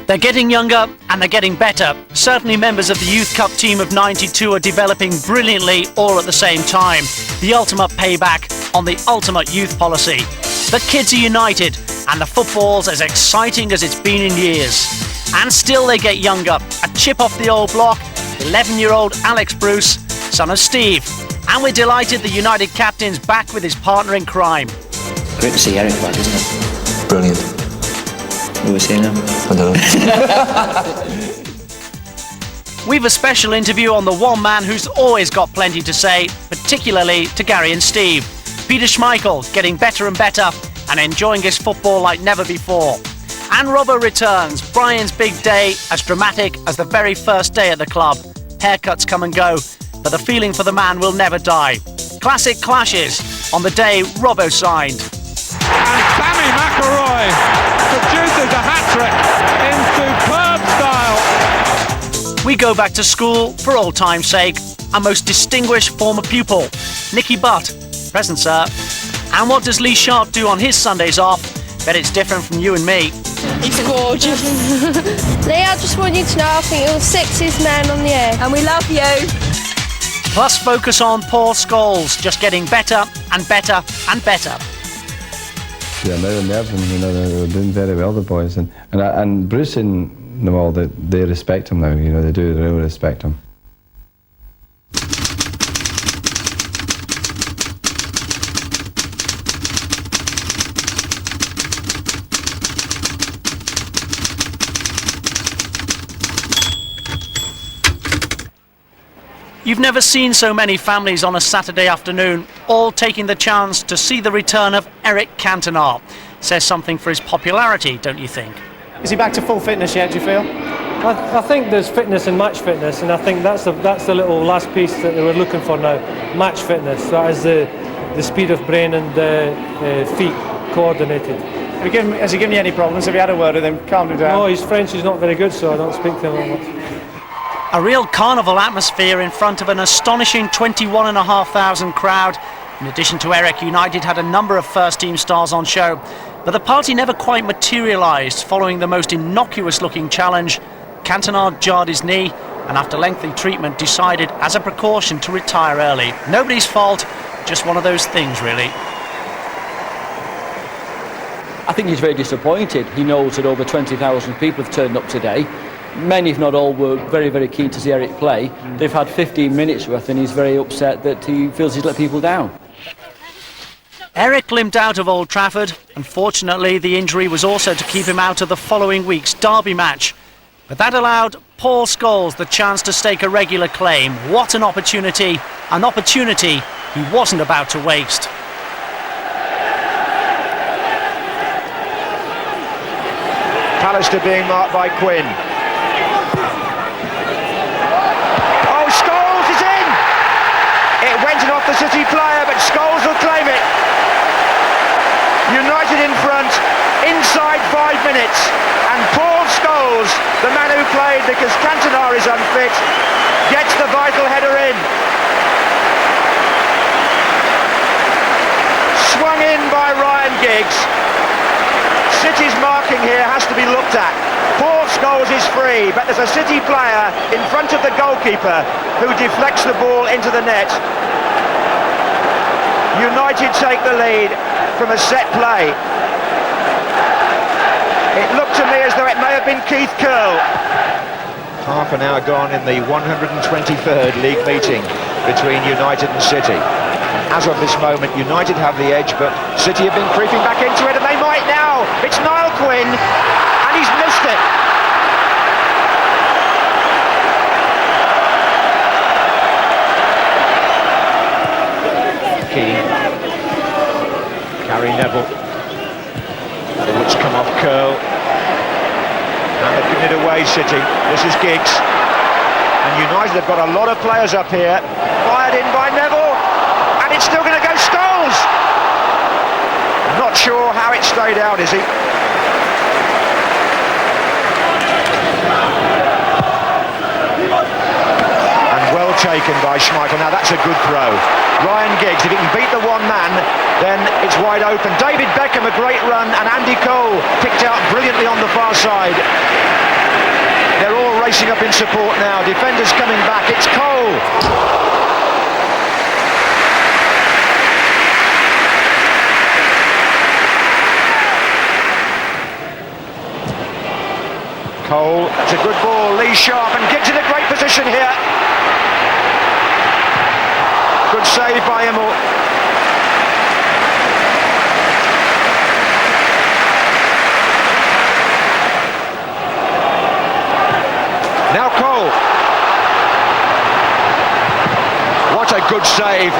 They're getting younger and they're getting better. Certainly members of the Youth Cup team of 92 are developing brilliantly all at the same time. The ultimate payback on the ultimate youth policy. The kids are united and the football's as exciting as it's been in years. And still they get younger. A chip off the old block, 11-year-old Alex Bruce, son of Steve. And we're delighted the United captain's back with his partner in crime. Great to see Eric back, isn't it? Brilliant. Who was he now? I don't know. We've a special interview on the one man who's always got plenty to say, particularly to Gary and Steve. Peter Schmeichel, getting better and better and enjoying his football like never before. And Robbo returns, Brian's big day, as dramatic as the very first day at the club. Haircuts come and go, but the feeling for the man will never die. Classic clashes on the day Robbo signed. And Sammy McElroy produces a hat-trick in superb style. We go back to school for old time's sake. Our most distinguished former pupil, Nicky Butt. Present, sir. And what does Lee Sharp do on his Sundays off? Bet it's different from you and me. He's gorgeous. Lee, I just want you to know I think you're the sexiest man on the air. And we love you. Plus focus on Paul Scholes, just getting better and better and better. Yeah, now in Mervyn, you know, they're doing very well, the boys, and Bruce and them all, they respect him now. You know, they really respect him. You've never seen so many families on a Saturday afternoon, all taking the chance to see the return of Eric Cantona. Says something for his popularity, don't you think? Is he back to full fitness yet, do you feel? I think there's fitness and match fitness, and I think that's the little last piece that they were looking for now. Match fitness, that is the speed of brain and feet coordinated. Has he given you any problems? Have you had a word with him? Calmed him down? No, his French is not very good, so I don't speak to him that much. A real carnival atmosphere in front of an astonishing 21,500 crowd. In addition to Eric, United had a number of first-team stars on show, but the party never quite materialised. Following the most innocuous-looking challenge, Cantona jarred his knee and after lengthy treatment decided as a precaution to retire early. Nobody's fault, just one of those things really. I think he's very disappointed. He knows that over 20,000 people have turned up today. Many, if not all, were very, very keen to see Eric play. They've had 15 minutes worth and he's very upset that he feels he's let people down. Eric limped out of Old Trafford. Unfortunately, the injury was also to keep him out of the following week's derby match. But that allowed Paul Scholes the chance to stake a regular claim. What an opportunity he wasn't about to waste. Pallister being marked by Quinn. Oh, Scholes is in! It went off the City player, but Scholes will claim it. United in front, inside 5 minutes, and Paul Scholes, the man who played because Cantona is unfit, gets the vital header in. Swung in by Ryan Giggs. City's marking here has to be looked at. Paul Scholes is free, but there's a City player in front of the goalkeeper who deflects the ball into the net. United take the lead from a set play. It looked to me as though it may have been Keith Curle. Half an hour gone in the 123rd league meeting between United and City. As of this moment, United have the edge, but City have been creeping back into it, and they might now. It's Niall Quinn, and he's missed it. Keane. Gary Neville. It's come off Curle. And they've given it away, City. This is Giggs. And United have got a lot of players up here. Fired in by Neville. And it's still going to go Scholes. Not sure how it stayed out, is he? And well taken by Schmeichel. Now that's a good throw. Ryan Giggs, if he can beat the one man, then it's wide open. David Beckham, a great run, and Andy Cole picked out brilliantly on the far side. They're all racing up in support now. Defenders coming back. It's Cole. Cole, that's a good ball. Lee Sharp, and Giggs in a great position here. Good save by Immel. Now Cole. What a good save.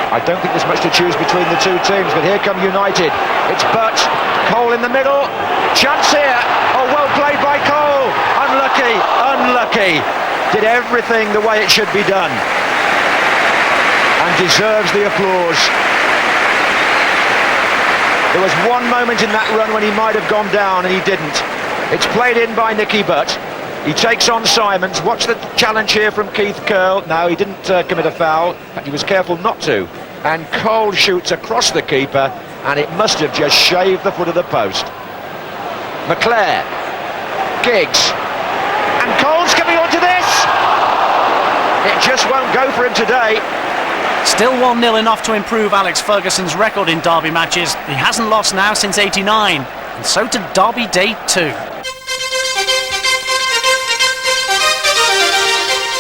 I don't think there's much to choose between the two teams, but here come United. It's Butt, Cole in the middle, chance here. Oh, well played by Cole. Unlucky, unlucky. Did everything the way it should be done, and deserves the applause. There was one moment in that run when he might have gone down, and he didn't. It's played in by Nicky Butt. He takes on Simons. Watch the challenge here from Keith Curle. No, he didn't commit a foul. In fact, he was careful not to. And Cole shoots across the keeper, and it must have just shaved the foot of the post. McClare, Giggs, and Cole's coming onto this. It just won't go for him today. Still 1-0 enough to improve Alex Ferguson's record in derby matches. He hasn't lost now since '89, and so to Derby Day 2.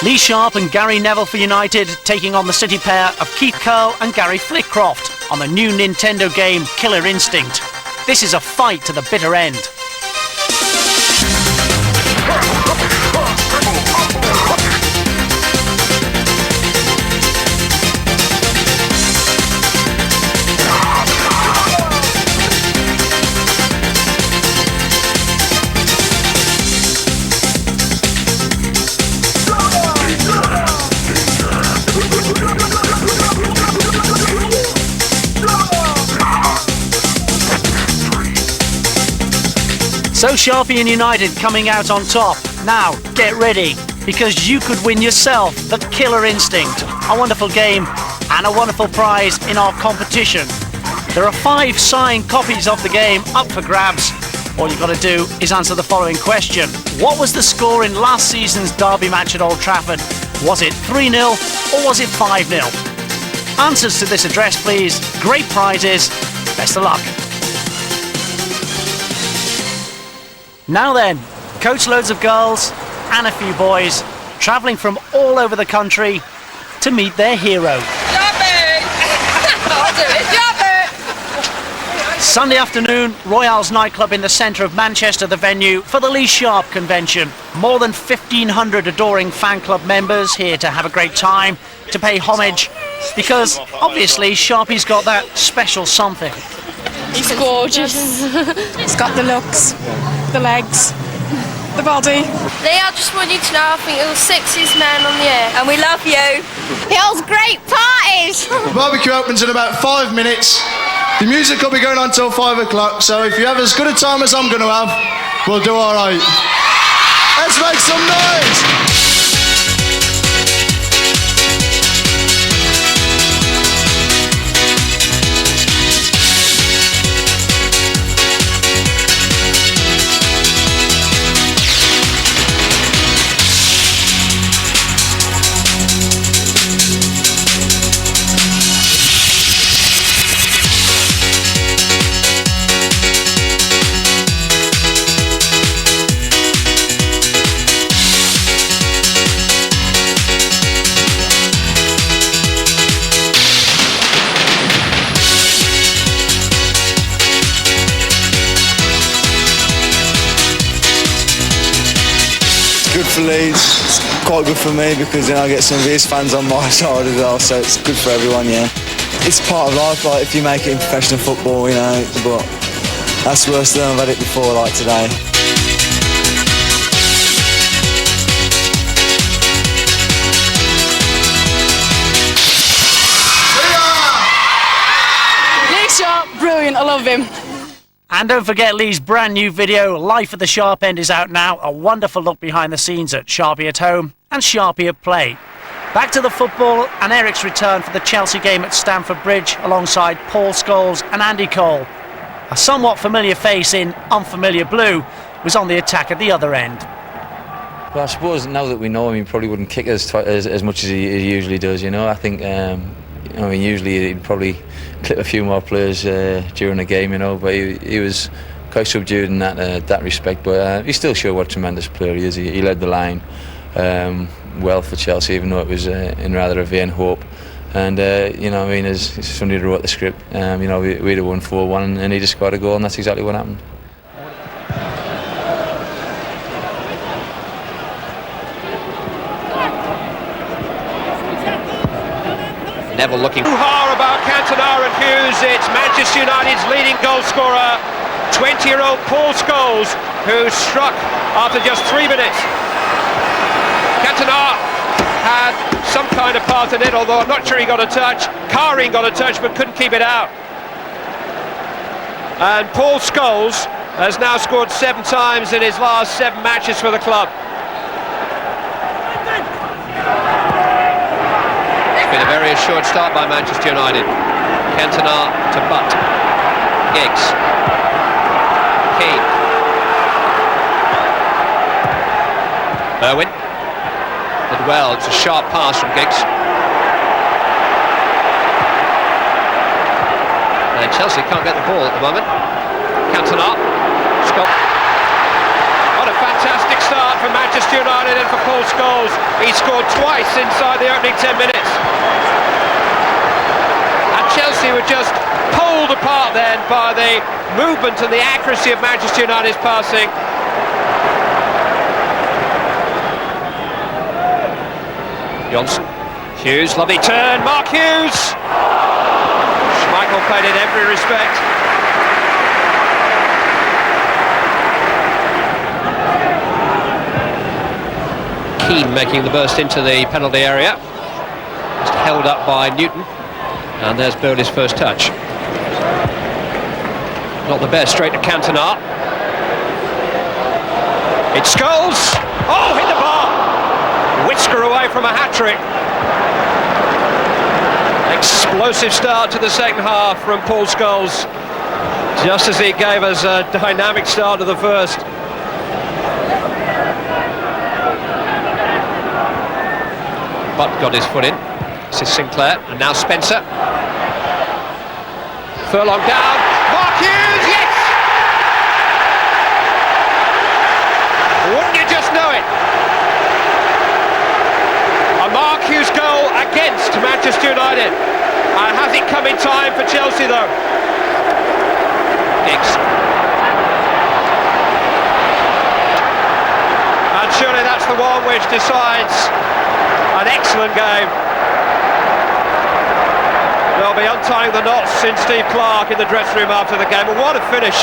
Lee Sharp and Gary Neville for United taking on the City pair of Keith Curle and Gary Flitcroft on the new Nintendo game Killer Instinct. This is a fight to the bitter end. So Sharpie and United coming out on top. Now, get ready, because you could win yourself the Killer Instinct, a wonderful game and a wonderful prize in our competition. There are 5 signed copies of the game up for grabs. All you've got to do is answer the following question. What was the score in last season's derby match at Old Trafford? Was it 3-0 or was it 5-0? Answers to this address, please. Great prizes. Best of luck. Now then, coach loads of girls and a few boys travelling from all over the country to meet their hero. Sunday afternoon, Royale's nightclub in the centre of Manchester, the venue for the Lee Sharp convention. More than 1,500 adoring fan club members here to have a great time, to pay homage, because obviously Sharpie's got that special something. He's gorgeous. He's got the looks, the legs, the body. Lee, I just want you to know I think you're the sexiest man on the air. And we love you. He holds great parties. The barbecue opens in about 5 minutes. The music will be going on till 5 o'clock, so if you have as good a time as I'm going to have, we'll do all right. Let's make some noise! Good for Leeds, it's quite good for me because then I get some of his fans on my side as well, so it's good for everyone, yeah. It's part of life, like if you make it in professional football, you know, but that's worse than I've had it before, like today. love him. And don't forget Lee's brand new video, Life at the Sharp End, is out now. A wonderful look behind the scenes at Sharpie at Home and Sharpie at Play. Back to the football and Eric's return for the Chelsea game at Stamford Bridge alongside Paul Scholes and Andy Cole. A somewhat familiar face in unfamiliar blue was on the attack at the other end. Well, I suppose now that we know him, he probably wouldn't kick us as much as he usually does, you know. I think, usually he'd probably clip a few more players during the game, you know, but he was quite subdued in that respect. But he still showed what a tremendous player he is. He led the line well for Chelsea, even though it was in rather a vain hope. And, as somebody who wrote the script, we'd have won 4-1 and he just scored a goal, and that's exactly what happened. Neville looking hard about Cantona and Hughes. It's Manchester United's leading goal scorer, 20-year-old Paul Scholes, who struck after just 3 minutes. Cantona had some kind of part in it, although I'm not sure he got a touch. Karin got a touch but couldn't keep it out. And Paul Scholes has now scored 7 times in his last 7 matches for the club. It's been a very assured start by Manchester United. Cantona to Butt. Giggs. Keane. Irwin. Did well, it's a sharp pass from Giggs. And Chelsea can't get the ball at the moment. Cantona. What a fantastic start for Manchester United and for Paul Scholes. He scored twice inside the opening 10 minutes. And Chelsea were just pulled apart then by the movement and the accuracy of Manchester United's passing. Johnson, Hughes, lovely turn, Mark Hughes! Schmeichel played in every respect. Keane making the burst into the penalty area. Just held up by Newton. And there's Burley's first touch. Not the best, straight to Cantona. It's Scholes! Oh, hit the bar! Whisker away from a hat-trick. Explosive start to the second half from Paul Scholes, just as he gave us a dynamic start to the first. Butt got his foot in. This is Sinclair, and now Spencer. Furlong down. Mark Hughes, yes! Wouldn't you just know it? A Mark Hughes goal against Manchester United. And has it come in time for Chelsea though? Giggs. And surely that's the one which decides an excellent game. They'll be untying the knots in Steve Clarke in the dressing room after the game. And what a finish.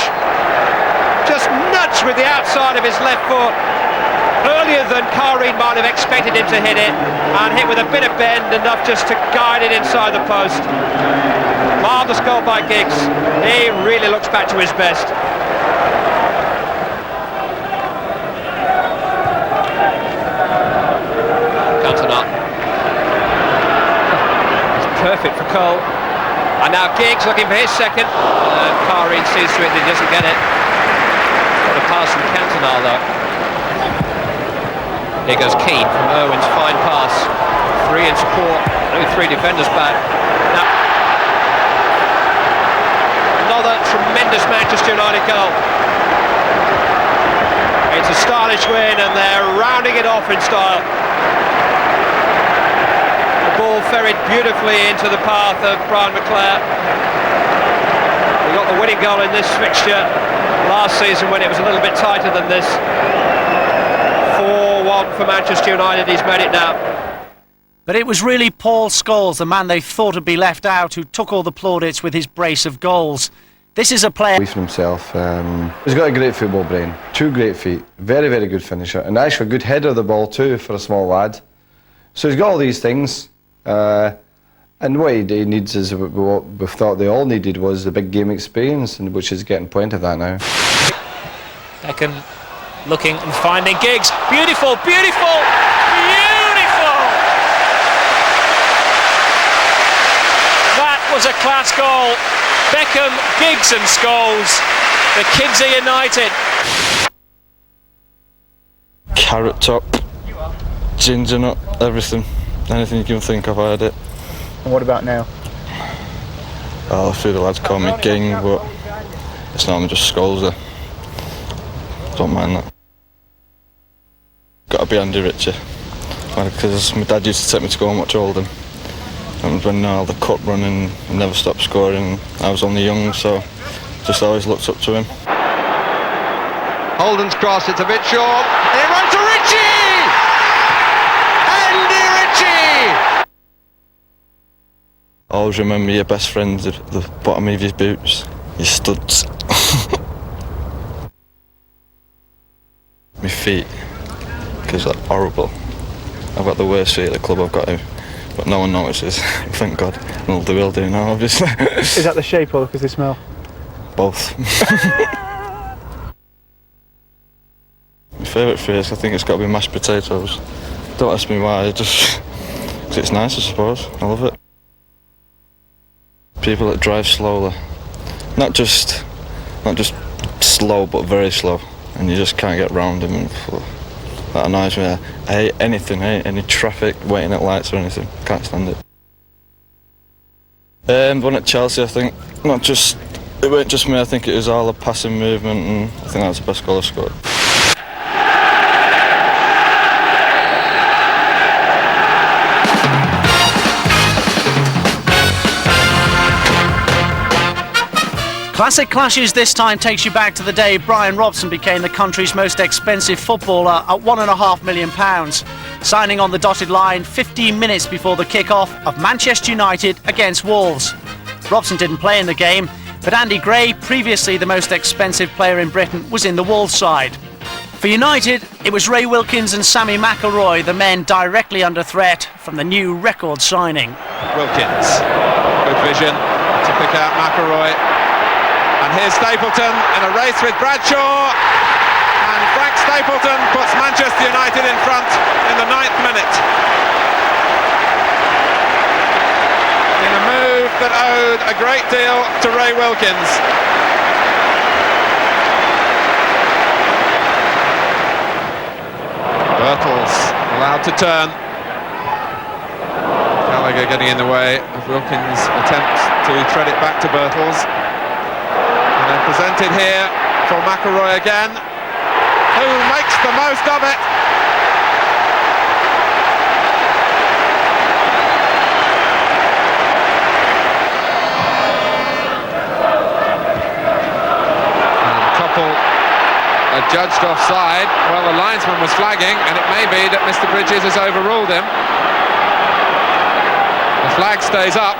Just nudged with the outside of his left foot. Earlier than Karin might have expected him to hit it, and hit with a bit of bend, enough just to guide it inside the post. Marvellous goal by Giggs. He really looks back to his best. Cantona. It's perfect for Cole. And now Giggs looking for his second. And Karin sees to it that he doesn't get it. Got a pass from Cantona though. Here goes Keane from Irwin's fine pass. 3 in support, only 3 defenders back. Now, another tremendous Manchester United goal. It's a stylish win and they're rounding it off in style. The ball ferried beautifully into the path of Brian McClare. We got the winning goal in this fixture last season when it was a little bit tighter than this. 4-1 for Manchester United, he's made it now. But it was really Paul Scholes, the man they thought would be left out, who took all the plaudits with his brace of goals. This is a player... Belief in himself. He's got a great football brain, 2 great feet, very, very good finisher, and actually a good header of the ball too for a small lad. So he's got all these things, and And what he needs is what we thought they all needed was the big game experience, and which is getting plenty of that now. Beckham looking and finding Giggs. Beautiful, beautiful, beautiful! That was a class goal. Beckham, Giggs and Scholes. The kids are united. Carrot top, ginger nut, everything. Anything you can think of, I had it. And what about now? Oh, a few of the lads call me Ging, but it's not, I'm just Scholes there. Don't mind that. Got to be Andy Ritchie, because my dad used to take me to go and watch Oldham. And when all the cup running, I never stopped scoring. I was only young, so just always looked up to him. Holden's cross, it's a bit short. It runs to Ritchie! Andy Ritchie! Always remember your best friends at the bottom of your boots, your studs. My feet, because they're horrible. I've got the worst feet at the club I've got to, but no one notices, thank God. Well, they will do now, obviously. Is that the shape or because they smell? Both. My favourite phrase, I think it's got to be mashed potatoes. Don't ask me why, just because it's nice, I suppose. I love it. People that drive slowly, not just slow, but very slow, and you just can't get round them. And that annoys me. I hate anything. I hate any traffic, waiting at lights or anything. Can't stand it. One at Chelsea, I think. It weren't just me. I think it was all the passing movement, and I think that was the best goal I scored. Classic Clashes this time takes you back to the day Brian Robson became the country's most expensive footballer at £1.5 million, signing on the dotted line 15 minutes before the kick-off of Manchester United against Wolves. Robson didn't play in the game, but Andy Gray, previously the most expensive player in Britain, was in the Wolves side. For United, it was Ray Wilkins and Sammy McIlroy, the men directly under threat from the new record signing. Wilkins, good vision to pick out McIlroy. And here's Stapleton in a race with Bradshaw, and Frank Stapleton puts Manchester United in front in the 9th minute. In a move that owed a great deal to Ray Wilkins. Birtles allowed to turn. Gallagher getting in the way of Wilkins' attempt to thread it back to Birtles. And then presented here for McIlroy again, who makes the most of it. And Topple judged offside. Well, the linesman was flagging, and it may be that Mr. Bridges has overruled him. The flag stays up.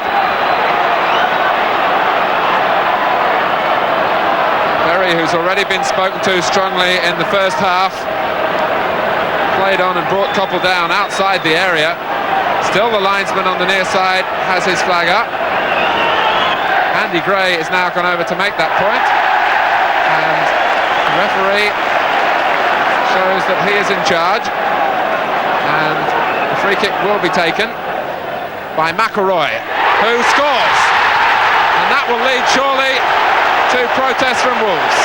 Who's already been spoken to strongly in the first half, played on and brought Topple down outside the area. Still the linesman on the near side has his flag up. Andy Gray is now gone over to make that point, and the referee shows that he is in charge, and the free kick will be taken by McIlroy, who scores, and that will lead surely to protests from Wolves.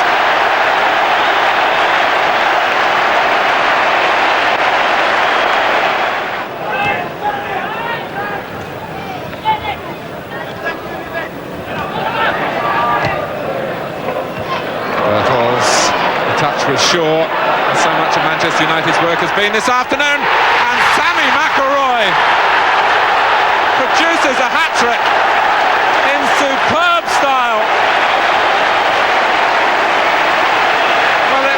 Birtles, the touch was short, and so much of Manchester United's work has been this afternoon, and Sammy McIlroy produces a hat-trick in superb style.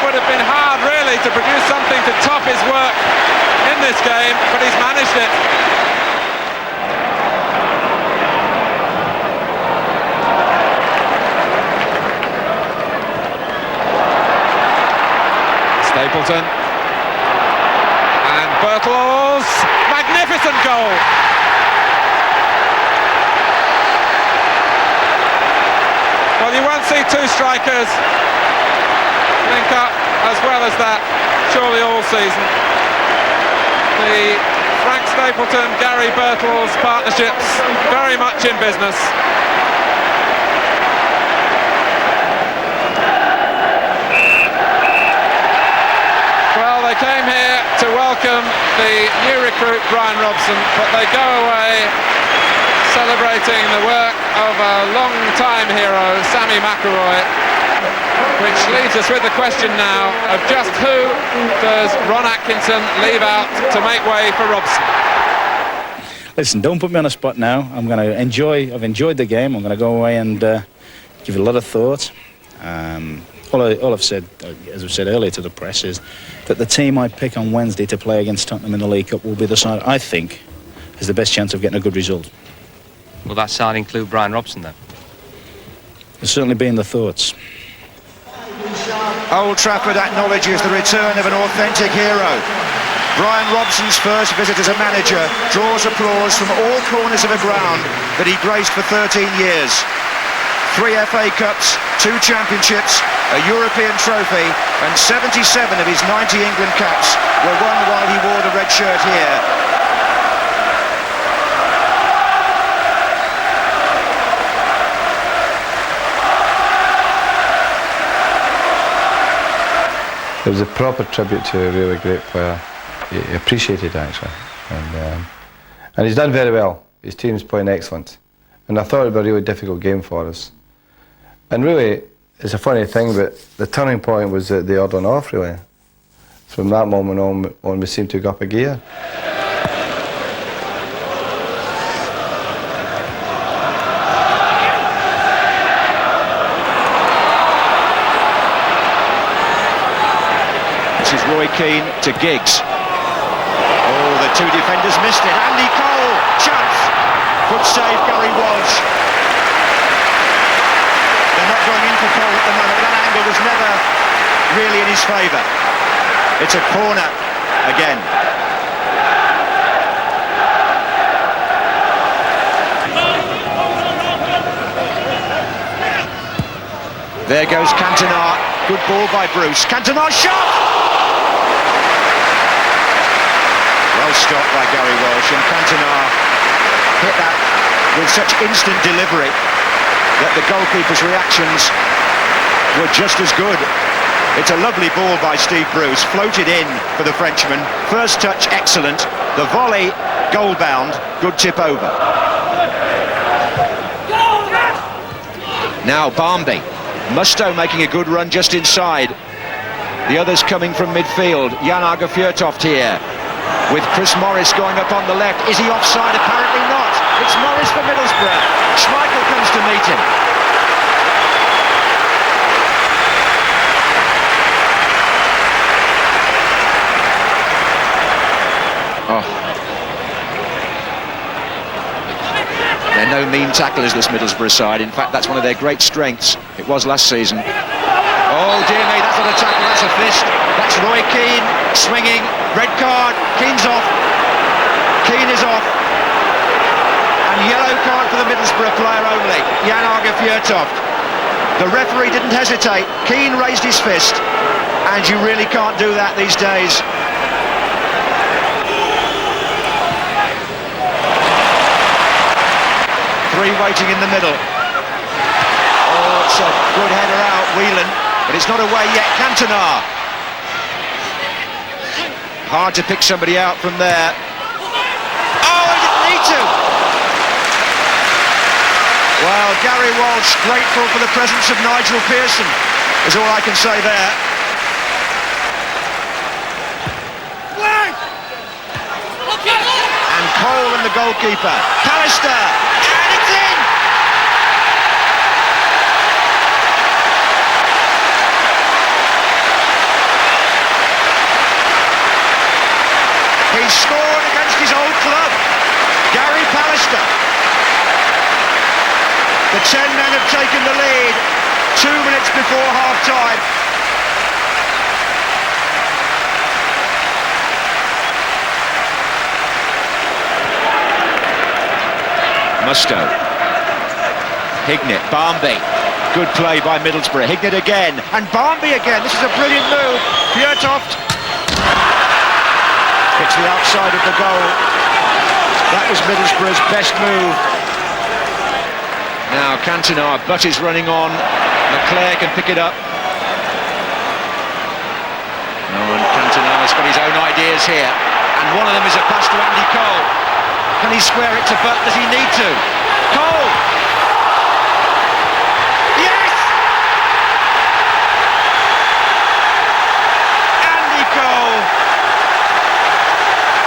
Would have been hard really to produce something to top his work in this game, but he's managed it. Stapleton and Birtles, magnificent goal. you won't see two strikers link up as well as that, surely all season. The Frank Stapleton, Gary Birtles partnerships very much in business. Well, they came here to welcome the new recruit Brian Robson, but they go away celebrating the work of a long-time hero, Sammy McIlroy, which leaves us with the question now of just who does Ron Atkinson leave out to make way for Robson? Listen, don't put me on a spot now. I've enjoyed the game. I'm going to go away and give it a lot of thought. All I've said, as I said earlier to the press, is that the team I pick on Wednesday to play against Tottenham in the League Cup will be the side I think has the best chance of getting a good result. Will that side include Brian Robson then? It's certainly been the thoughts. Old Trafford acknowledges the return of an authentic hero. Brian Robson's first visit as a manager draws applause from all corners of a ground that he graced for 13 years. 3 FA Cups, 2 Championships, a European trophy, and 77 of his 90 England caps were won while he wore the red shirt here. It was a proper tribute to a really great player. He appreciated actually, and he's done very well. His team's playing excellent, and I thought it would be a really difficult game for us. And really, it's a funny thing, but the turning point was the odd on off really. From that moment on we seemed to go up a gear. This is Roy Keane to Giggs. Oh, the two defenders missed it. Andy Cole, chance. Good save, Gary Walsh. They're not going in for Cole at the moment. That angle was never really in his favour. It's a corner again. There goes Cantona. Good ball by Bruce. Cantona shot! Well stopped by Gary Walsh, and Cantona hit that with such instant delivery that the goalkeeper's reactions were just as good. It's a lovely ball by Steve Bruce, floated in for the Frenchman. First touch, excellent. The volley, goal-bound, good tip over. Now Barmby. Mustoe making a good run just inside. The others coming from midfield. Jan Åge Fjørtoft here, with Chris Morris going up on the left. Is he offside? Apparently not. It's Morris for Middlesbrough. Schmeichel comes to meet him. Oh. They're no mean tacklers, this Middlesbrough side. In fact, that's one of their great strengths. It was last season. Oh, dear me, that's not a tackle, that's a fist. That's Roy Keane swinging. Red card. Keane's off. Keane is off. And yellow card for the Middlesbrough player only, Jan Åge Fjørtoft. The referee didn't hesitate. Keane raised his fist. And you really can't do that these days. Three waiting in the middle. Oh, it's a good header out, Whelan, but it's not away yet. Cantona. Hard to pick somebody out from there. Oh, he didn't need to. Well, Gary Walsh grateful for the presence of Nigel Pearson, is all I can say there. And Cole and the goalkeeper. Pallister. He scored against his old club, Gary Pallister. The 10 men have taken the lead 2 minutes before half-time. Mustoe. Hignett, Barmby. Good play by Middlesbrough. Hignett again, and Barnby again. This is a brilliant move. Fjørtoft. It's the outside of the goal. That was Middlesbrough's best move. Now Cantona, Butt is running on. Leclerc can pick it up. Oh, and Cantona's got his own ideas here. And one of them is a pass to Andy Cole. Can he square it to Butt? Does he need to? Cole! Yes! Andy Cole!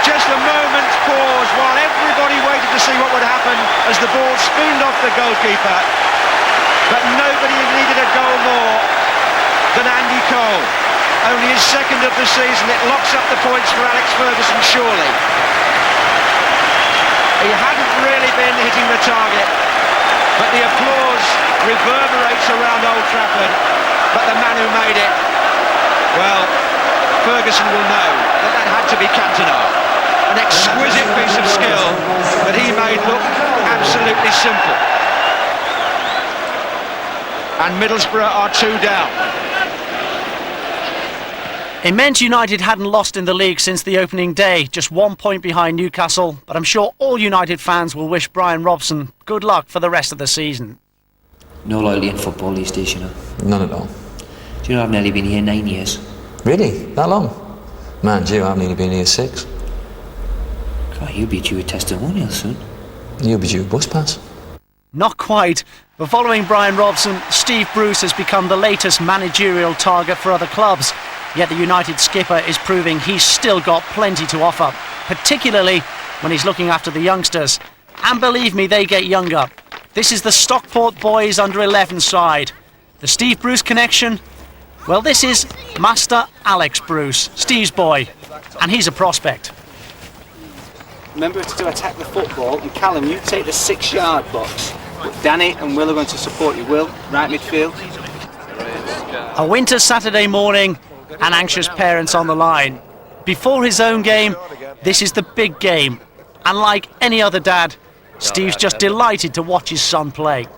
Just a moment's pause while everybody waited to see what would happen as the ball spooned off the goalkeeper. But nobody needed a goal more than Andy Cole. Only his second of the season. It locks up the points for Alex Ferguson, surely. He hadn't really been hitting the target, but the applause reverberates around Old Trafford. But the man who made it, well, Ferguson will know that that had to be Cantona. An exquisite piece of skill that he made look absolutely simple. And Middlesbrough are 2 down. It meant United hadn't lost in the league since the opening day, just 1 point behind Newcastle, but I'm sure all United fans will wish Brian Robson good luck for the rest of the season. No loyalty in football these days, you know. None at all. Do you know I've nearly been here 9 years? Really? That long? Man, Gio, I've nearly been here 6. God, you'll be due a testimonial soon. You'll be due a bus pass. Not quite, but following Brian Robson, Steve Bruce has become the latest managerial target for other clubs. Yet the United skipper is proving he's still got plenty to offer, particularly when he's looking after the youngsters. And believe me, they get younger. This is the Stockport boys under-11 side. The Steve Bruce connection? Well, this is Master Alex Bruce, Steve's boy, and he's a prospect. Remember to attack the football, and Callum, you take the 6-yard box. Danny and Will are going to support you. Will, right midfield. A winter Saturday morning, and anxious parents on the line. Before his own game, this is the big game. And like any other dad, Steve's just delighted to watch his son play.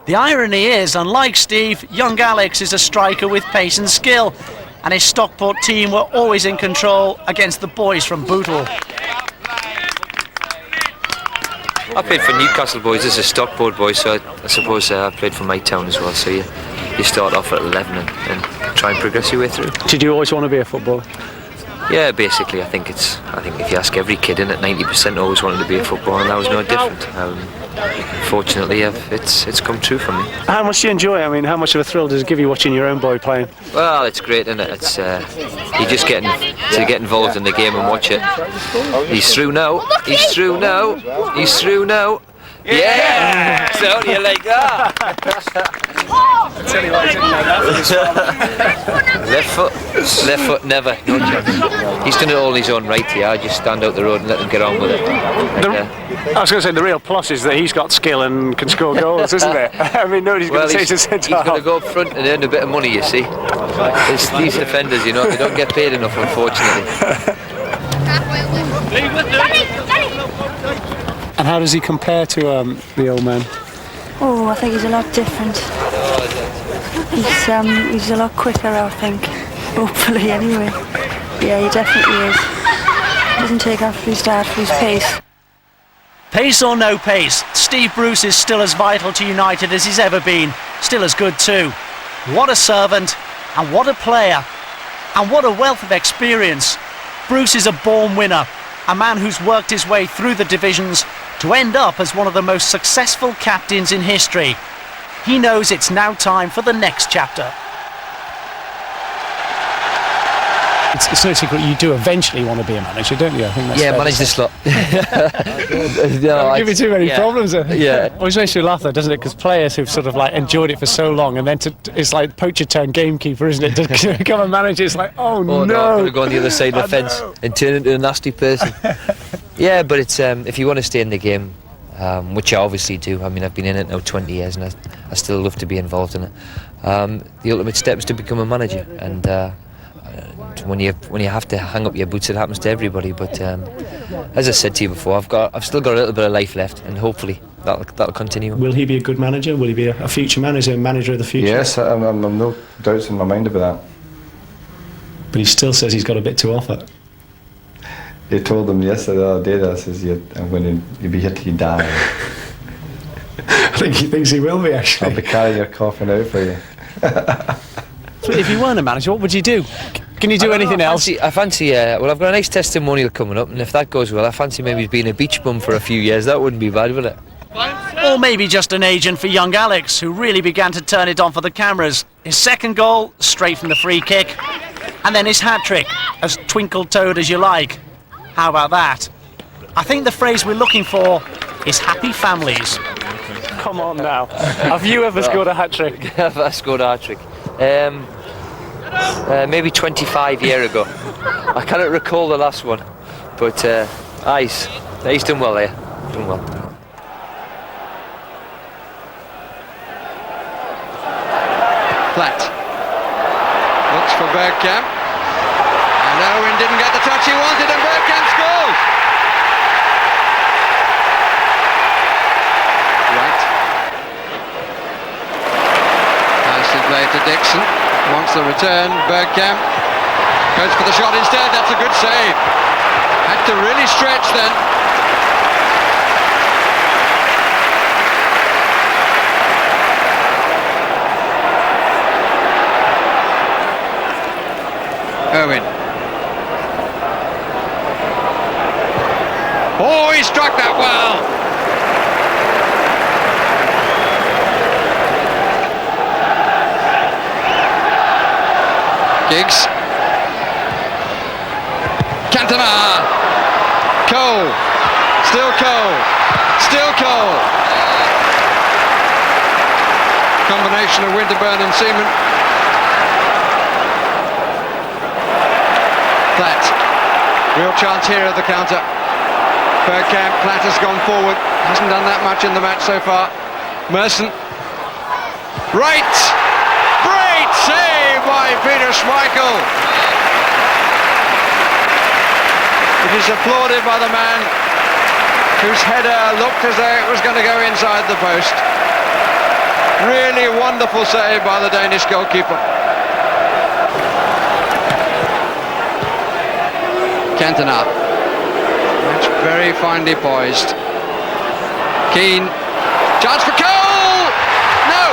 The irony is, unlike Steve, young Alex is a striker with pace and skill, and his Stockport team were always in control against the boys from Bootle. I played for Newcastle boys as a Stockport boy, so I suppose I played for my town as well. So you start off at 11 and try and progress your way through. Did you always want to be a footballer? Yeah, basically, I think if you ask every kid in it, 90% always wanted to be a footballer, and that was no different. Fortunately, it's come true for me. How much do you enjoy? I mean, how much of a thrill does it give you watching your own boy playing? Well, it's great, isn't it? It's you just get involved in the game and watch it. He's through now. He's through now. He's through now. Yeah! So you like that? Left foot, never. No chance. He's done it all on his own right here. I just stand out the road and let them get on with it. I was going to say the real plus is that he's got skill and can score goals, isn't it? I mean, nobody's going to say to centre half. He's going to go up front and earn a bit of money, you see. It's these defenders, you know, they don't get paid enough, unfortunately. And how does he compare to the old man? Oh, I think he's a lot different. He's a lot quicker, I think. Hopefully, anyway. Yeah, he definitely is. Doesn't take after his dad for his pace. Pace or no pace, Steve Bruce is still as vital to United as he's ever been. Still as good too. What a servant, and what a player, and what a wealth of experience. Bruce is a born winner, a man who's worked his way through the divisions to end up as one of the most successful captains in history. He knows it's now time for the next chapter. It's no secret you do eventually want to be a manager, don't you? I think that's manage this lot. Don't give you too many problems. Yeah. Always makes you laugh though, doesn't it? Because players who've sort of like enjoyed it for so long, and then it's like poacher turned gamekeeper, isn't it? To become a manager, it's like, oh no. I'm going to go on the other side of the fence and turn into a nasty person. Yeah, but it's if you want to stay in the game, which I obviously do. I mean, I've been in it now 20 years, and I still love to be involved in it. The ultimate step is to become a manager, and when you have to hang up your boots, it happens to everybody. But as I said to you before, I've still got a little bit of life left, and hopefully that'll continue. Will he be a good manager? Will he be a future manager, manager of the future? Yes, I'm no doubts in my mind about that. But he still says he's got a bit to offer. He told them yesterday, the other day, that says you'll be here till you die. I think he thinks he will be, actually. I'll be carrying your coffin out for you. So if you weren't a manager, what would you do? Can you do anything else? I fancy well, I've got a nice testimonial coming up, and if that goes well, I fancy maybe being a beach bum for a few years. That wouldn't be bad, would it? Or maybe just an agent for young Alex, who really began to turn it on for the cameras. His second goal, straight from the free kick, and then his hat-trick, as twinkle-toed as you like. How about that? I think the phrase we're looking for is happy families. Come on now. Have you ever scored a hat-trick? Have I scored a hat-trick? Maybe 25 years ago. I cannot recall the last one, but he's done well there. Done well. Flat. Looks for Bergkamp. And Owen didn't get the touch he wanted, and Bergkamp scored. Right. Nicely played to Dixon. Wants the return. Bergkamp goes for the shot instead. That's a good save. Had to really stretch then. Owen. Oh, he struck that well. Giggs. Cantona. Cole. Still Cole. Still Cole. Combination of Winterburn and Seaman. Platt. Real chance here at the counter. Bergkamp. Platt has gone forward. Hasn't done that much in the match so far. Merson. Right. Great save by Peter Schmeichel. It is applauded by the man whose header looked as though it was going to go inside the post. Really wonderful save by the Danish goalkeeper. Cantona. Match very finely poised. Keane. Chance for Cole! No!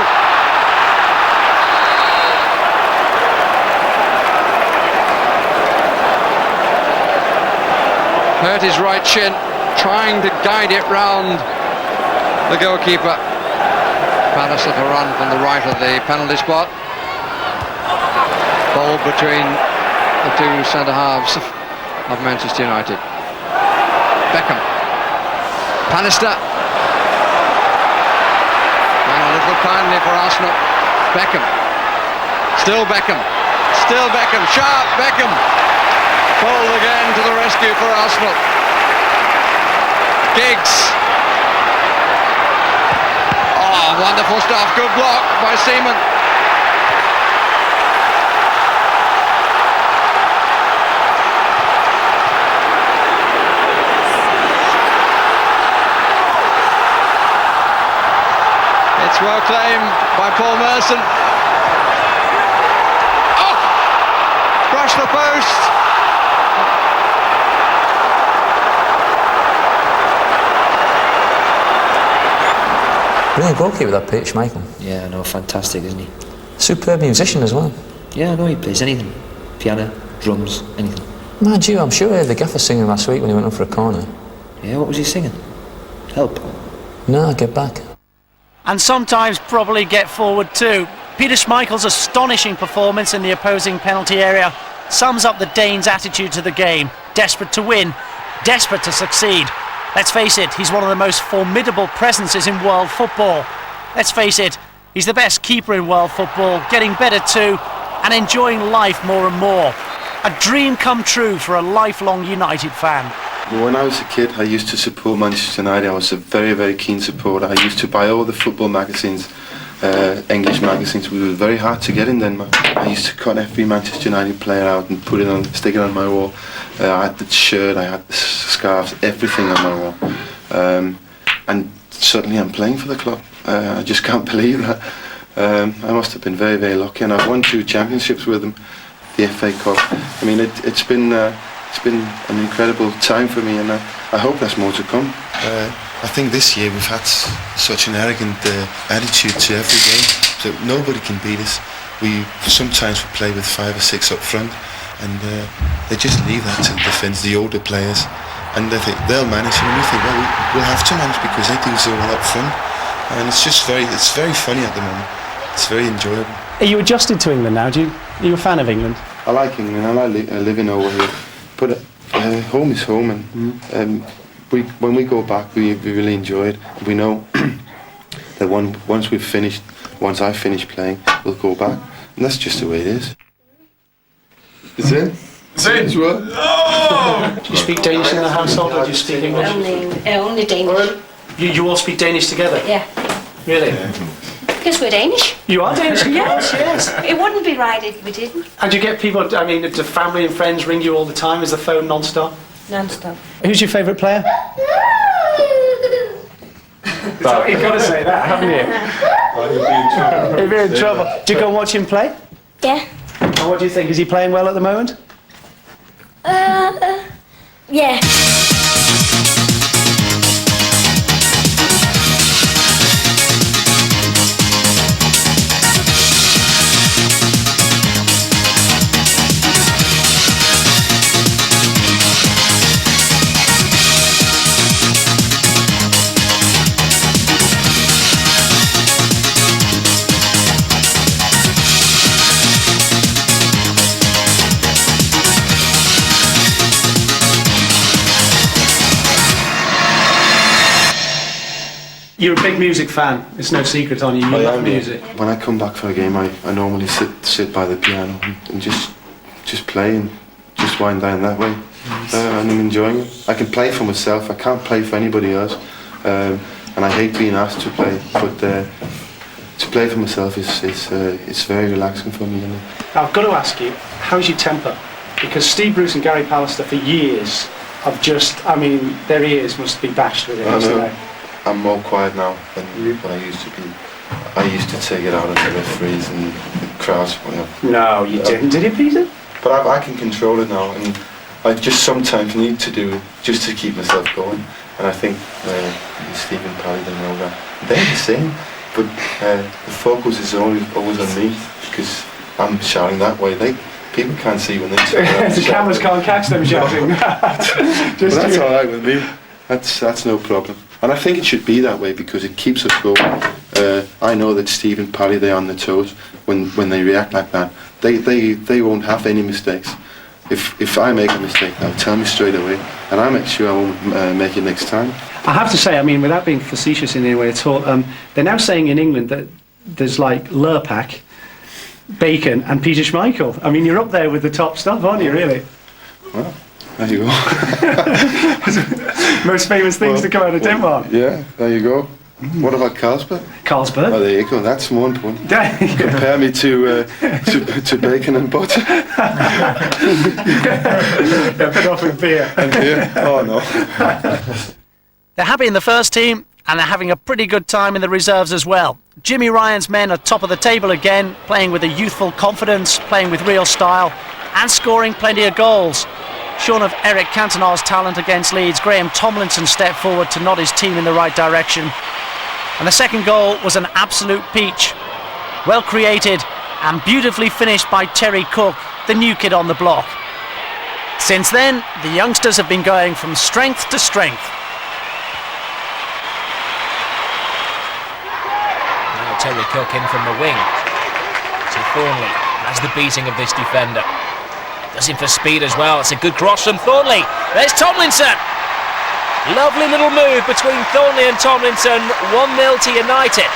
Hurt his right shin, trying to guide it round the goalkeeper. Palace at a run from the right of the penalty spot. Ball between the two centre halves of Manchester United. Beckham. Pallister. And a little kindly for Arsenal. Beckham. Still Beckham. Still Beckham. Sharp Beckham. Pulled again to the rescue for Arsenal. Giggs. Oh, wonderful stuff. Good block by Seaman. It's well claimed by Paul Merson. Oh! Brushed the post. Brilliant goalkeeper, that Peter Schmeichel. Yeah, I know, fantastic, isn't he? Superb musician as well. Yeah, I know, he plays anything. Piano, drums, anything. Mind you, I'm sure I heard the gaffer singing last week when he went up for a corner. Yeah, what was he singing? Help. No, get back. And sometimes probably get forward too. Peter Schmeichel's astonishing performance in the opposing penalty area sums up the Danes' attitude to the game. Desperate to win, desperate to succeed. Let's face it, he's one of the most formidable presences in world football. Let's face it, he's the best keeper in world football, getting better too, and enjoying life more and more. A dream come true for a lifelong United fan. When I was a kid, I used to support Manchester United. I was a very, very keen supporter. I used to buy all the football magazines, English magazines. We were very hard to get in Denmark. I used to cut every Manchester United player out and put it on, stick it on my wall. I had the shirt, I had the scarves, everything on my wall. And suddenly I'm playing for the club. I just can't believe that. I must have been very, very lucky, and I've won 2 championships with them, the FA Cup. I mean, it's been an incredible time for me, and I hope there's more to come. I think this year we've had such an arrogant attitude to every game, so nobody can beat us. Sometimes we play with 5 or 6 up front, and they just leave that to the defence, the older players, and they think they'll manage, and we think, well, we'll have to manage because they do so well up front, and it's very funny at the moment. It's very enjoyable. Are you adjusted to England now? Are you a fan of England? I like England. I like living over here, but home is home, and when we go back, we really enjoy it. We know that once I've finished playing, we'll go back, and that's just the way it is. Is it? Do you speak Danish in the household, or do you speak English? Only Danish. You all speak Danish together? Yeah. Really? Because we're Danish. You are Danish, of course, yes. It wouldn't be right if we didn't. And do you get people, I mean, do family and friends ring you all the time? Is the phone non-stop? Non-stop. Who's your favourite player? You've got to say that, haven't you? He'd be in trouble. Do you go and watch him play? Yeah. And what do you think? Is he playing well at the moment? Yeah. You're a big music fan. It's no secret on you. You love music. When I come back for a game, I normally sit by the piano and just play and just wind down that way. And I'm enjoying it. I can play for myself. I can't play for anybody else. And I hate being asked to play, but to play for myself is very relaxing for me. I've got to ask you, how's your temper? Because Steve Bruce and Gary Pallister for years have their ears must be bashed with it. I know. I'm more quiet now than I used to be. I used to take it out on the referees and the crowds. No, you didn't, did you, Peter? But I can control it now, and I just sometimes need to do it just to keep myself going. And I think Steve and Paddy, they know that. They're the same, but the focus is always on me because I'm shouting that way. People can't see when they The cameras can't catch them shouting. That's all right with me. That's no problem. And I think it should be that way because it keeps us going. I know that Steve and Paddy, they're on their toes when they react like that. They won't have any mistakes. If I make a mistake, they'll tell me straight away, and I'll make sure I won't make it next time. I have to say, without being facetious in any way at all, they're now saying in England that there's like Lurpak, Bacon and Peter Schmeichel. You're up there with the top stuff, aren't you, really? Well, there you go. Most famous things to come out of Denmark. Yeah, there you go. What about Carlsberg? Carlsberg? Oh, there you go. That's more important. Compare me to bacon and butter. A bit off with beer. And beer? Oh, no. They're happy in the first team, and they're having a pretty good time in the reserves as well. Jimmy Ryan's men are top of the table again, playing with a youthful confidence, playing with real style, and scoring plenty of goals. Shorn of Eric Cantona's talent against Leeds, Graham Tomlinson stepped forward to nod his team in the right direction. And the second goal was an absolute peach. Well created and beautifully finished by Terry Cook, the new kid on the block. Since then, the youngsters have been going from strength to strength. Now Terry Cook in from the wing. To Thornley has the beating of this defender. Does him for speed as well. It's a good cross from Thornley. There's Tomlinson. Lovely little move between Thornley and Tomlinson. 1-0 to United.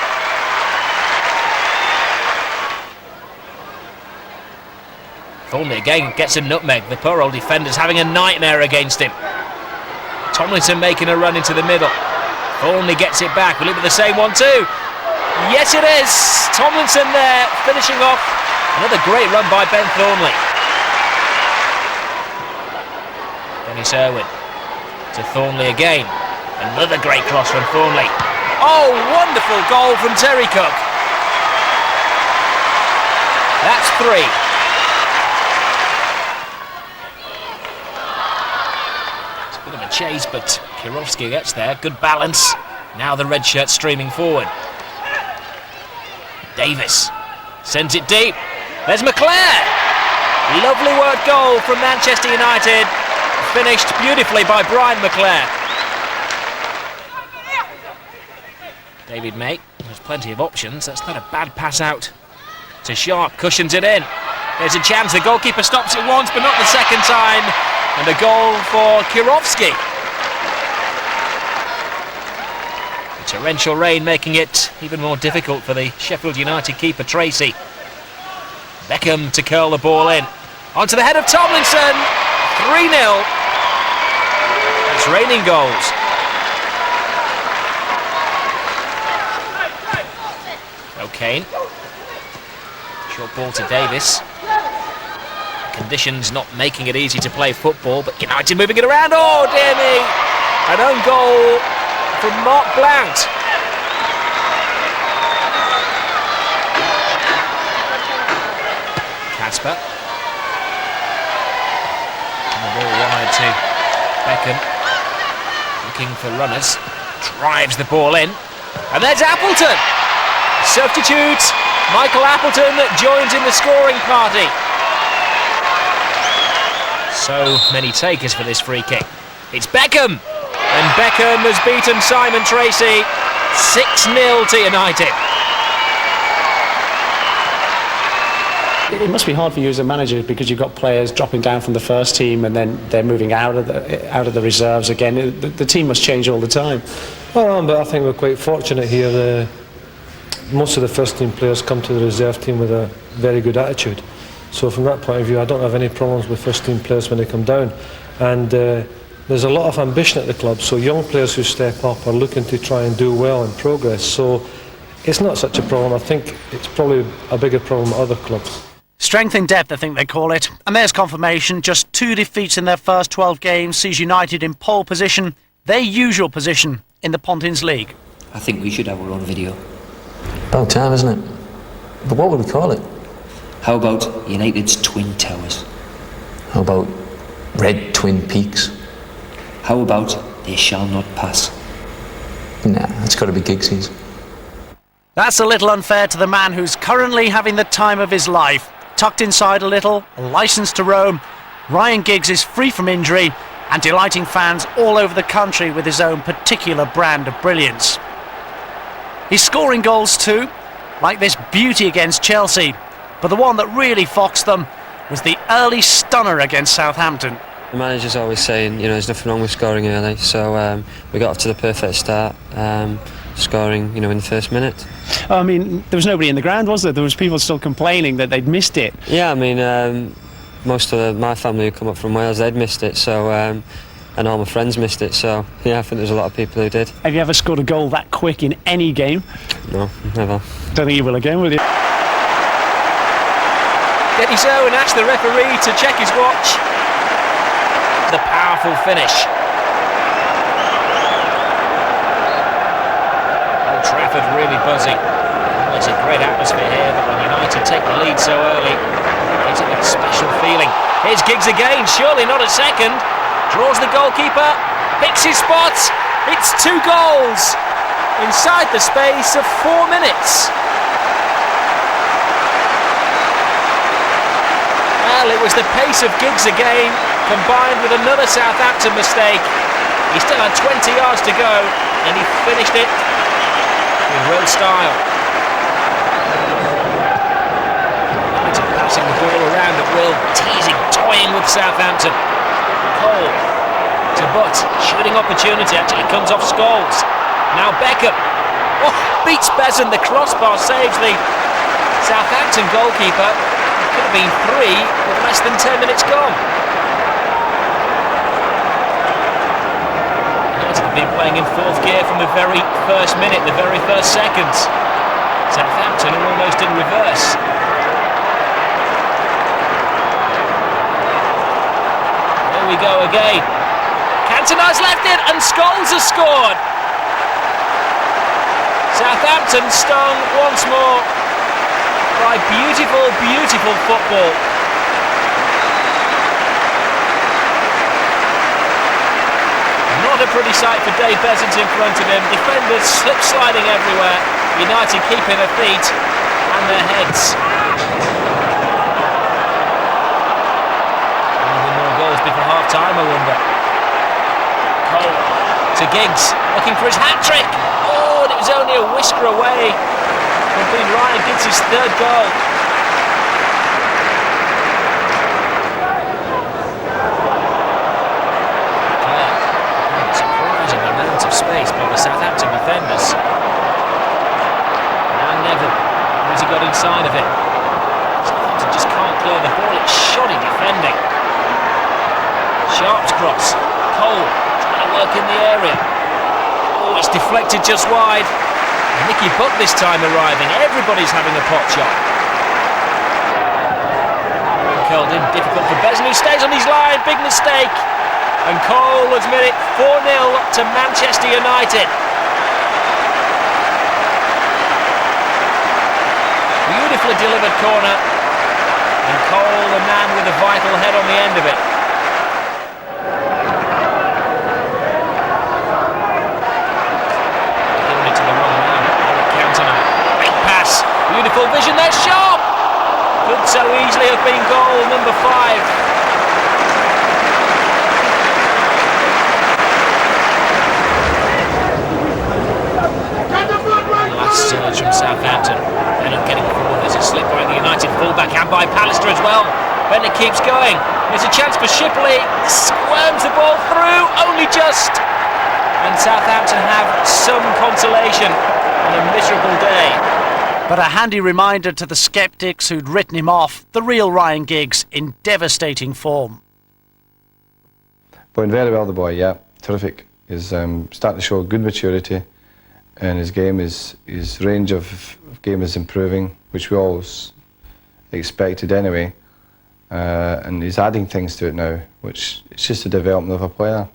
Thornley again gets a nutmeg. The poor old defender's having a nightmare against him. Tomlinson making a run into the middle. Thornley gets it back. Will it be the same one too? Yes, it is. Tomlinson there finishing off. Another great run by Ben Thornley. Dennis Irwin to Thornley again. Another great cross from Thornley. Oh, wonderful goal from Terry Cook. That's 3. It's a bit of a chase, but Kirovsky gets there. Good balance. Now the red shirt streaming forward. Davis sends it deep. There's McClare. Lovely work goal from Manchester United. Finished beautifully by Brian McClare. David May has plenty of options. That's not a bad pass out to Sharp. Cushions it in. There's a chance. The goalkeeper stops it once, but not the second time. And a goal for Kirovsky. The torrential rain making it even more difficult for the Sheffield United keeper, Tracy. Beckham to curl the ball in. Onto the head of Tomlinson. 3-0. It's raining goals. O'Kane. Short ball to Davis. Conditions not making it easy to play football, but United moving it around. Oh, dear me. An own goal from Mark Blount. Casper. And the ball wide to Beckham. Looking for runners. Drives the ball in. And there's Appleton. Substitute Michael Appleton joins in the scoring party. So many takers for this free kick. It's Beckham. And Beckham has beaten Simon Tracy. 6-0 to United. It must be hard for you as a manager because you've got players dropping down from the first team and then they're moving out of the reserves again. The team must change all the time. Well, but I think we're quite fortunate here. Most of the first team players come to the reserve team with a very good attitude. So from that point of view, I don't have any problems with first team players when they come down. And there's a lot of ambition at the club. So young players who step up are looking to try and do well and progress. So it's not such a problem. I think it's probably a bigger problem at other clubs. Strength in depth, I think they call it. And there's confirmation. Just 2 defeats in their first 12 games sees United in pole position, their usual position in the Pontins League. I think we should have our own video. About time, isn't it? But what would we call it? How about United's Twin Towers? How about Red Twin Peaks? How about They Shall Not Pass? Nah, it's got to be Giggsy's. That's a little unfair to the man who's currently having the time of his life. Tucked inside a little, licensed to roam, Ryan Giggs is free from injury and delighting fans all over the country with his own particular brand of brilliance. He's scoring goals too, like this beauty against Chelsea, but the one that really foxed them was the early stunner against Southampton. The manager's always saying, there's nothing wrong with scoring early, so we got off to the perfect start, scoring, in the first minute. I mean, there was nobody in the ground, was there? There was people still complaining that they'd missed it. Yeah, I mean, most of my family who come up from Wales, they'd missed it, so and all my friends missed it, so yeah, I think there's a lot of people who did. Have you ever scored a goal that quick in any game? No, never. Don't think you will again, will you? Dennis Owen asked the referee to check his watch. The powerful finish. Old Trafford really buzzing. Well, it's a great atmosphere here, but when United take the lead so early, it gives it a special feeling. Here's Giggs again, surely not a second. Draws the goalkeeper, picks his spot. It's 2 goals inside the space of 4 minutes. Well, it was the pace of Giggs again, combined with another Southampton mistake. He still had 20 yards to go, and he finished it in real style. United passing the ball around at will, teasing, toying with Southampton. Cole to Butt, shooting opportunity, actually comes off Scholes. Now Beckham, beats Bezen, the crossbar saves the Southampton goalkeeper. It could have been 3 with less than 10 minutes gone. United have been playing in 4th gear from the very first minute, the very first seconds. Southampton are almost in reverse. We go again. Cantona's left it and Scholes has scored. Southampton stung once more by beautiful, beautiful football. Not a pretty sight for Dave Beasant in front of him. Defenders slip-sliding everywhere. United keeping their feet and their heads. Will more goals before half-time, I wonder. Cole to Giggs, looking for his hat-trick. Oh, and it was only a whisker away from being Ryan Giggs' third goal. Surprising amount of space by the Southampton defenders. Now Neville, has he got inside of it? Southampton just can't clear the ball. It's shoddy defending. Sharp's cross. Cole trying to work in the area. Oh, it's deflected just wide. And Nicky Butt this time arriving. Everybody's having a pot shot. Curled in, difficult for Beasant, who stays on his line. Big mistake. And Cole has made it 4-0 to Manchester United. Beautifully delivered corner. And Cole, the man with the vital head on the end of it. Beautiful vision there, Sharp! Could so easily have been goal number 5. Last surge from Southampton. End up getting forward. There's a slip by the United fullback and by Pallister as well. Bennett keeps going. There's a chance for Shipley. Squirms the ball through, only just. And Southampton have some consolation on a miserable day. But a handy reminder to the sceptics who'd written him off, the real Ryan Giggs in devastating form. Playing very well, the boy, yeah, terrific. He's starting to show good maturity, and his game his range of game is improving, which we always expected anyway. And he's adding things to it now, which it's just a development of a player.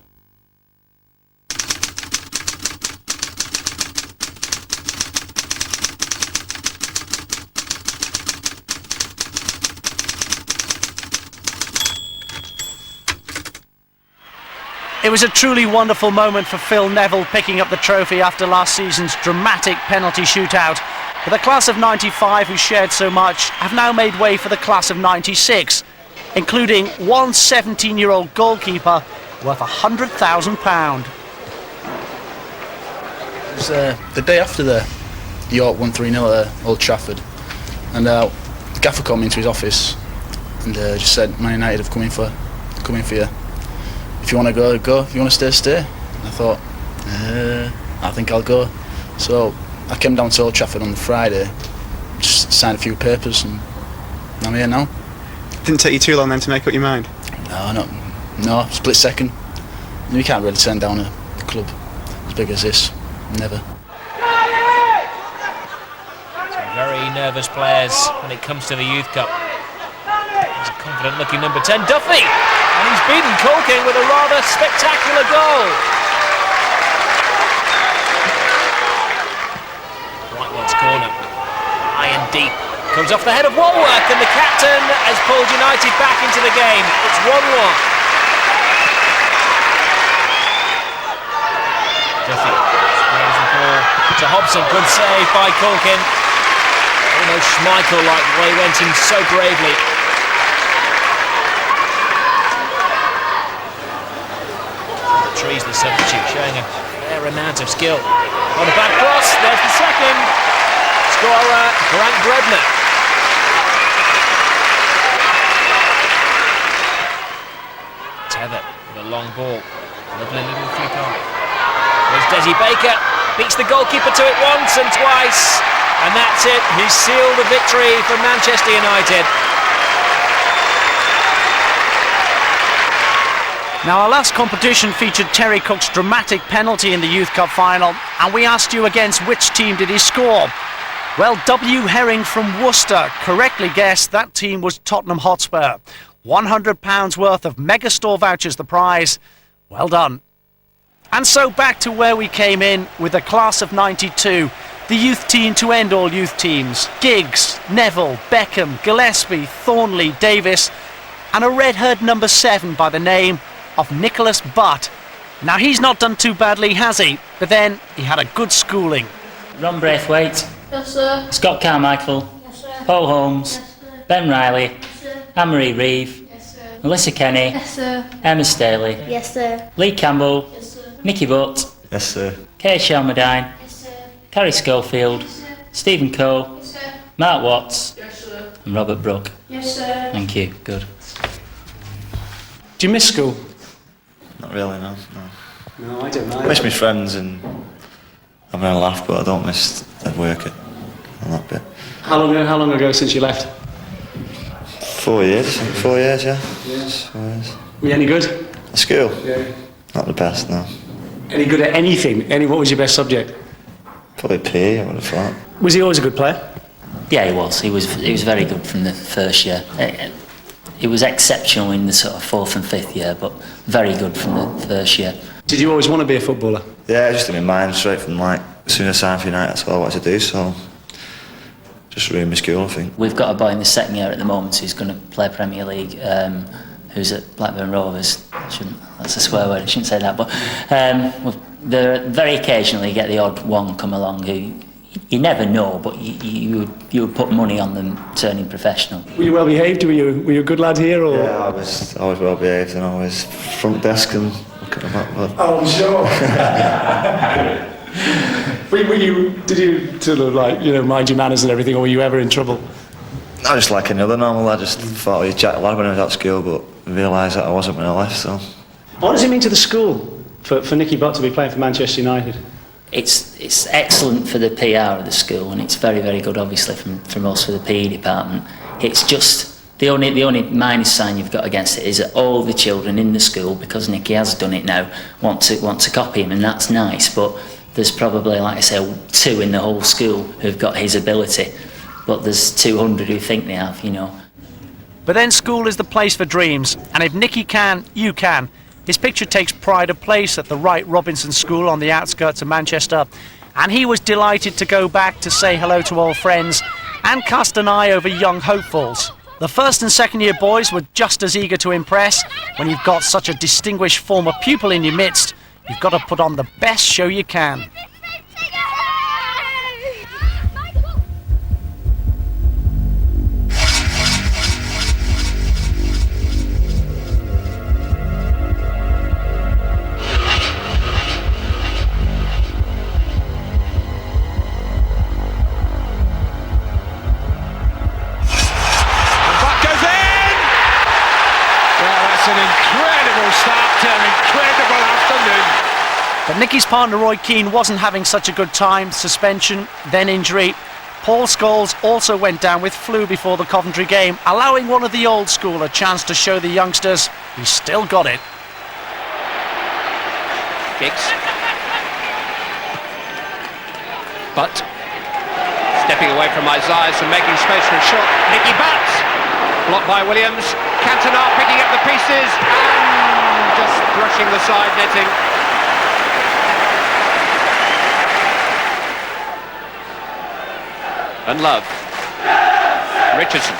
It was a truly wonderful moment for Phil Neville picking up the trophy after last season's dramatic penalty shootout. But the class of 95 who shared so much have now made way for the class of 96, including one 17-year-old goalkeeper worth £100,000. It was the day after the York won 3-0 at Old Trafford, and the gaffer called me into his office and just said, Man United have come in for you. If you want to go, go. If you want to stay, stay. And I thought, I think I'll go. So I came down to Old Trafford on the Friday, just signed a few papers, and I'm here now. Didn't take you too long then to make up your mind? No, split second. You can't really turn down a club as big as this, never. Some very nervous players when it comes to the Youth Cup. There's a confident-looking number 10, Duffy! And he's beaten Colking with a rather spectacular goal. Whitewood's corner, high and deep, comes off the head of Walworth, and the captain has pulled United back into the game. It's 1-1. Duffy sprays the ball to Hobson. Good save by Colkin. Almost Schmeichel-like the way he went in so bravely. Trees the substitute, showing a fair amount of skill. On the back cross, there's the second. Scorer, Grant Bredner. Tether with a long ball. Lovely little flick on. There's Desi Baker. Beats the goalkeeper to it once and twice. And that's it. He's sealed the victory for Manchester United. Now, our last competition featured Terry Cook's dramatic penalty in the Youth Cup final, and we asked you against which team did he score. Well, W. Herring from Worcester correctly guessed that team was Tottenham Hotspur. £100 worth of Megastore vouchers the prize. Well done. And so back to where we came in with the class of 92, The youth team to end all youth teams. Giggs, Neville, Beckham, Gillespie, Thornley, Davis, and a red-haired number 7 by the name of Nicholas Butt. Now he's not done too badly, has he? But then he had a good schooling. Ron Braithwaite. Yes, sir. Scott Carmichael. Yes, sir. Paul Holmes. Yes, sir. Ben Riley. Yes, sir. Anne-Marie Reeve. Yes, sir. Melissa Kenny. Yes, sir. Emma Staley. Yes, sir. Lee Campbell. Yes, sir. Nicky Butt. Yes, sir. Kay Shelmadine. Yes, sir. Carrie Schofield. Yes, sir. Stephen Coe. Yes, sir. Mark Watts. Yes, sir. And Robert Brooke. Yes, sir. Thank you. Good. Do you miss school? Not really, no. No, I don't know. I miss my friends and having a laugh, but I don't miss the work on that bit. How long ago since you left? 4 years, 4 years, yeah. Yes. 4 years. Were you any good? School? Yeah. Not the best, no. Any good at anything? What was your best subject? Probably PE, I would have thought. Was he always a good player? Yeah, he was. He was very good from the first year. He was exceptional in the sort of 4th and 5th year, but very good from the first year. Did you always want to be a footballer? Yeah, just in my mind, straight from as soon as I signed for United, that's what I wanted to do, so just ruined my school, I think. We've got a boy in the second year at the moment who's going to play Premier League, who's at Blackburn Rovers. That's a swear word, I shouldn't say that, but there very occasionally you get the odd one come along who you never know, but you would put money on them turning professional. Were you well behaved? Were you a good lad here? Or? Yeah, I was always well behaved and always front desk and looking at that. Oh, I'm sure. Did you sort of mind your manners and everything, or were you ever in trouble? I just like another normal lad. I just thought I was a chat lad when I was at school, but realised that I wasn't when I left. So, what does it mean to the school for Nicky Butt to be playing for Manchester United? It's excellent for the PR of the school, and it's very, very good, obviously, from us for the PE department. It's just the only minus sign you've got against it is that all the children in the school, because Nicky has done it now, want to copy him, and that's nice. But there's probably, like I say, 2 in the whole school who've got his ability, but there's 200 who think they have, But then school is the place for dreams, and if Nicky can, you can. His picture takes pride of place at the Wright Robinson School on the outskirts of Manchester, and he was delighted to go back to say hello to old friends and cast an eye over young hopefuls. The first and second year boys were just as eager to impress. When you've got such a distinguished former pupil in your midst, you've got to put on the best show you can. But Nicky's partner Roy Keane wasn't having such a good time. Suspension, then injury. Paul Scholes also went down with flu before the Coventry game, allowing one of the old school a chance to show the youngsters he's still got it. Giggs. Butt. Stepping away from Isaias and making space for a shot. Nicky Butt. Blocked by Williams. Cantona picking up the pieces and just brushing the side netting. And Love. Richardson.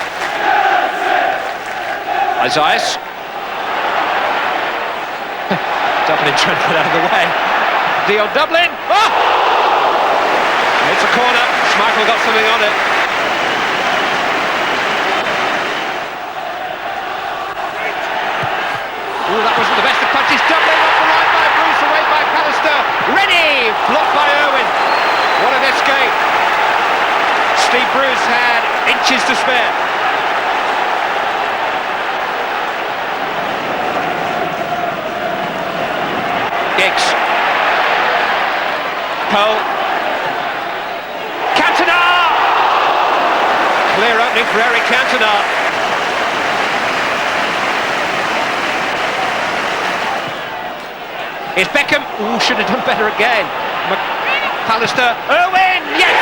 Isaias. Dublin trying to get out of the way. Dion Dublin. Oh! It's a corner. Schmeichel got something on it. Oh, that wasn't the best of punches. Dublin off the line by Bruce, away by Pallister. Ready! Blocked by Irwin. What an escape. Steve Bruce had inches to spare. Giggs. Cole. Cantona! Clear opening for Eric Cantona. Here's Beckham. Ooh, should have done better again. Pallister. Irwin! Yes!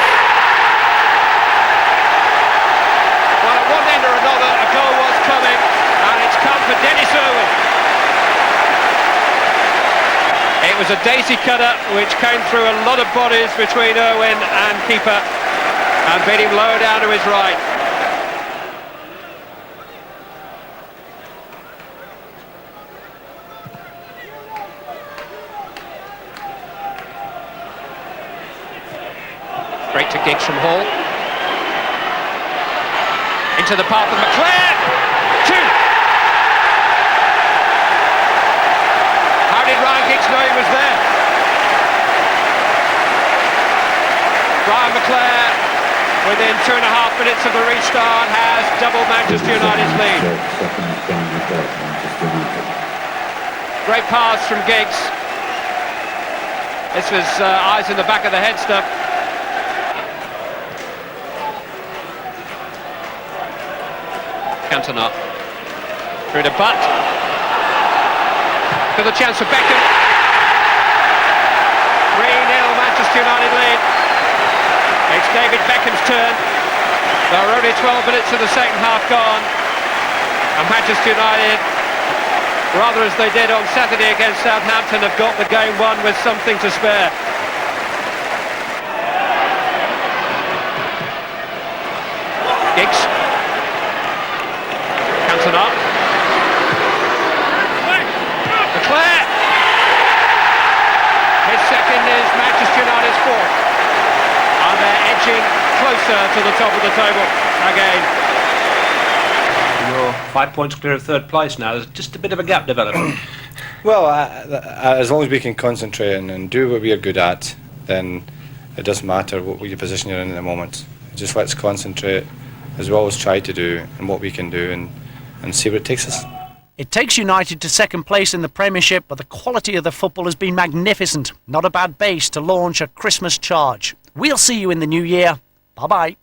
Well, at one end or another, a goal was coming, and it's come for Dennis Irwin. It was was a daisy cutter which came through a lot of bodies between Irwin and keeper and beat him low down to his right. Straight to Giggs from Hall. Into the path of McClare. 2. How did Ryan Giggs know he was there? Ryan McClare, within 2.5 minutes of the restart, has doubled Manchester United's lead. Great pass from Giggs. This was eyes in the back of the head stuff. Cantona through to Butt, to the chance for Beckham. 3-0 Manchester United lead. It's David Beckham's turn. There are only 12 minutes of the second half gone, and Manchester United, rather as they did on Saturday against Southampton, have got the game won with something to spare. Giggs. Cantona. McClare. His second is Manchester United's fourth. And they're edging closer to the top of the table again. You're 5 points clear of third place now. There's just a bit of a gap developing. Well, as long as we can concentrate and do what we are good at, then it doesn't matter what your position you're in at the moment. Just let's concentrate, as we always try to do, and what we can do, and see where it takes us. It takes United to second place in the Premiership, but the quality of the football has been magnificent. Not a bad base to launch a Christmas charge. We'll see you in the new year. Bye-bye.